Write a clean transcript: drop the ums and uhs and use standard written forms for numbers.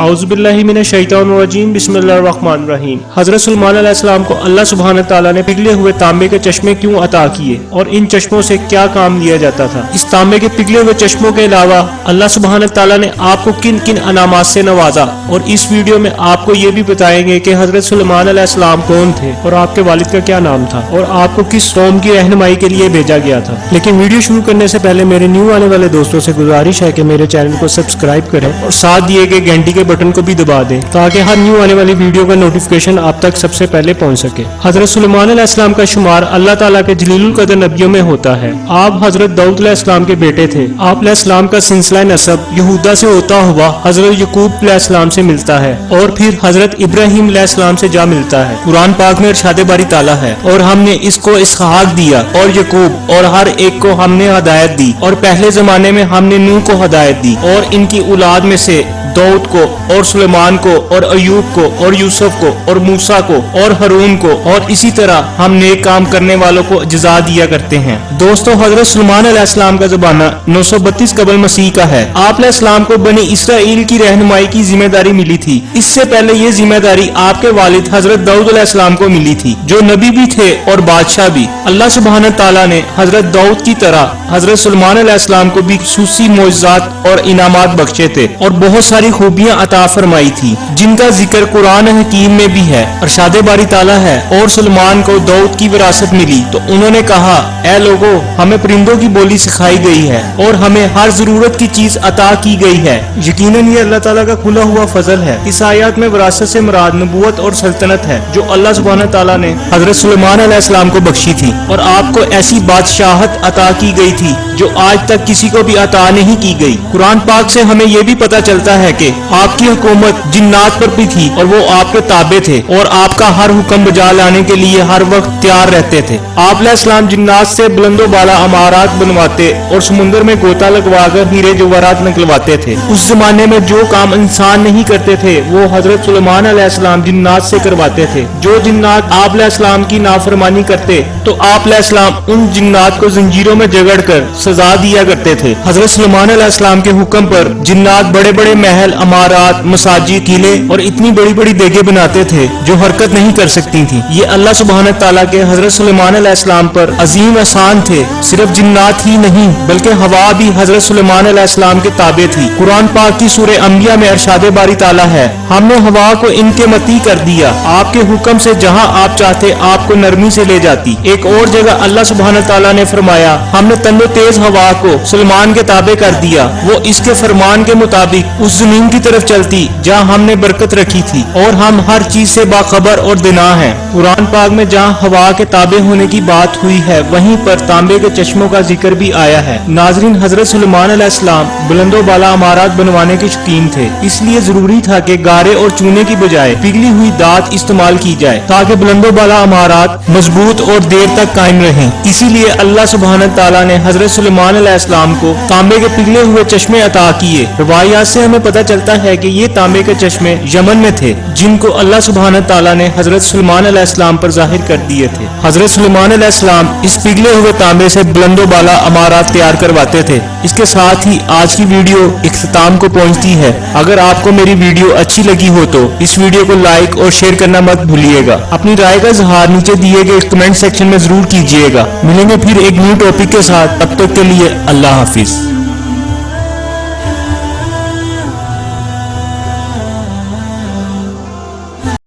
औज़ुबिल्लाहि मिनश्शैतानिर्रजीम बिस्मिल्लाहिर्रहमानिर्रहीम। हज़रत सुलेमान अलैहिस्सलाम को अल्लाह सुब्हानहू तआला ने पिघले हुए तांबे के चश्मे क्यों अता किए और इन चश्मों से क्या काम लिया जाता था। इस तांबे के पिघले हुए चश्मों के अलावा अल्लाह सुब्हानहू तआला ने आपको किन किन अनामात से नवाजा, और इस वीडियो में आपको ये भी बताएंगे कि हज़रत सुलेमान अलैहिस्सलाम कौन थे और आपके वालिद का क्या नाम था और आपको किस कौम की रहनुमाई के लिए भेजा गया था। लेकिन वीडियो शुरू करने से पहले मेरे न्यू आने वाले दोस्तों से गुजारिश है कि मेरे चैनल को सब्सक्राइब करें और साथ दिए गए घंटी के बटन को भी दबा दें ताकि हर न्यू आने वाली वीडियो का नोटिफिकेशन आप तक सबसे पहले पहुंच सके। हजरत सुलेमान अलैहिस्सलाम का शुमार अल्लाह ताला के जलीलुल कदर नबियों में होता है। आप हजरत दाऊद अलैहिस्सलाम के बेटे थे। आप अलैहिस्सलाम का सिलसिला नसब यहूदा से होता हुआ हजरत यकूब अलैहिस्सलाम से मिलता है और फिर हजरत इब्राहिम अलैहिस्सलाम से जा मिलता है। कुरान पाक में इरशाद बारी ताला है, और हमने इसको इसहाक दिया और यकूब और हर एक को हमने हदायत दी, और पहले जमाने में हमने नूह को हदायत दी और इनकी औलाद में से दाऊद को और सुलेमान को और अयूब को और यूसुफ को और मूसा को और हारून को, और इसी तरह हम नेक काम करने वालों को जज़ा दिया करते हैं। दोस्तों, हजरत सुलेमान अलैहिस्सलाम का ज़माना 932 कबल मसीह का है। आप अलैहिस्सलाम को बनी इसराइल की रहनुमाई की जिम्मेदारी मिली थी। इससे पहले ये जिम्मेदारी आपके वालिद हजरत दाऊद अलैहिस्सलाम को मिली थी, जो नबी भी थे और बादशाह भी। अल्लाह सुब्हानहू तआला ने हजरत दाऊद की तरह हजरत सुलेमान अलैहिस्सलाम को भी खुसूसी मोअज़्ज़ात और इनामात बख्शे थे और बहुत सारी खूबियां अता फरमाई थी, जिनका जिक्र कुरान हकीम में भी है। इरशाद बारी ताला है, और सुलेमान को दाऊद की विरासत मिली तो उन्होंने कहा, ऐ लोगों, हमें परिंदों की बोली सिखाई गई है और हमें हर जरूरत की चीज अता की गई है। यकीनन ये अल्लाह ताला का खुला हुआ फजल है। इस आयत में विरासत से मुराद नबूवत और सल्तनत है जो अल्लाह सुब्हानहू तआला ने हजरत सुलेमान अलैहिस्सलाम को बख्शी थी, और आपको ऐसी बादशाहत अता की गई थी जो आज तक किसी को भी अता नहीं की गई। कुरान पाक से हमें यह भी पता चलता है कि आपकी हुकूमत जिन्नात पर भी थी और वो आपके ताबे थे और आपका हर हुक्म बजा लाने के लिए हर वक्त तैयार रहते थे। आप अलैहिस्सलाम जिन्नात से बुलंदो बाला अमारात बनवाते और समुद्र में गोता लगवाकर हीरे जवाहरात निकलवाते थे। उस जमाने में जो काम इंसान नहीं करते थे वो हजरत सुलेमान अलैहिस्सलाम जिन्नात से करवाते थे। जो जिन्नात आप अलैहिस्सलाम की नाफरमानी करते तो आप अलैहिस्सलाम उन जिन्नात को जंजीरों में जगड़ कर सजा दिया करते थे। हजरत सुलेमान अलैहिस्सलाम के हुक्म पर जिन्नात बड़े बड़े महल, अमारात, मसाजिद, किले और इतनी बड़ी बड़ी देगे बनाते थे जो हरकत नहीं कर सकती थी। ये अल्लाह सुब्हानहू तआला के हजरत सुलेमान अलैहिस्सलाम पर अजीम एहसान थे। सिर्फ जिन्नात ही नहीं बल्कि हवा भी हजरत सुलेमान अलैहिस्सलाम के ताबे थी। कुरान पाक की सूरह अंबिया में इरशाद बारी ताला है, हमने हवा को इनके मती कर दिया, आपके हुक्म से जहाँ आप चाहते आपको नरमी से ले जाती। एक और जगह अल्लाह सुब्हानहू तआला ने फरमाया, हमने तन्नो तेज हवा को सुलेमान के ताबे कर दिया, वो इसके फरमान के मुताबिक उस जमीन की तरफ चलती जहाँ हमने बरकत रखी थी, और हम हर चीज से बाखबर और दिना हैं। कुरान पाक में जहाँ हवा के ताबे होने की बात हुई है वहीं पर तांबे के चश्मों का जिक्र भी आया है। नाजरीन, हजरत सुलेमान अलैहिस्सलाम बुलंदो बाला अमारात बनवाने के शौकीन थे, इसलिए जरूरी था कि गारे और चूने की बजाय पिघली हुई दात इस्तेमाल की जाए ताकि बुलंदो बाला अमारात मजबूत और देर तक कायम रहें। इसीलिए अल्लाह सुब्हानहू तआला ने हजरत सुलेमान अलैहिस्सलाम को तांबे के पिघले हुए चश्मे अता किए। रवायात से हमें पता चलता है कि ये तांबे के चश्मे यमन में थे, जिनको अल्लाह सुब्हानहू तआला ने हजरत सुलेमान अलैहिस्सलाम पर जाहिर कर दिए थे। हजरत सुलेमान अलैहिस्सलाम इस पिघले हुए तांबे से बुलंदो बाला अमारात तैयार करवाते थे। इसके साथ ही आज की वीडियो इख्तिताम को पहुंचती है। अगर आपको मेरी वीडियो अच्छी लगी हो तो इस वीडियो को लाइक और शेयर करना मत भूलिएगा। अपनी राय का इजहार नीचे दिए गए कमेंट सेक्शन में जरूर कीजिएगा। मिलेंगे फिर एक न्यू टॉपिक के साथ, तब तक के लिए अल्लाह हाफिज।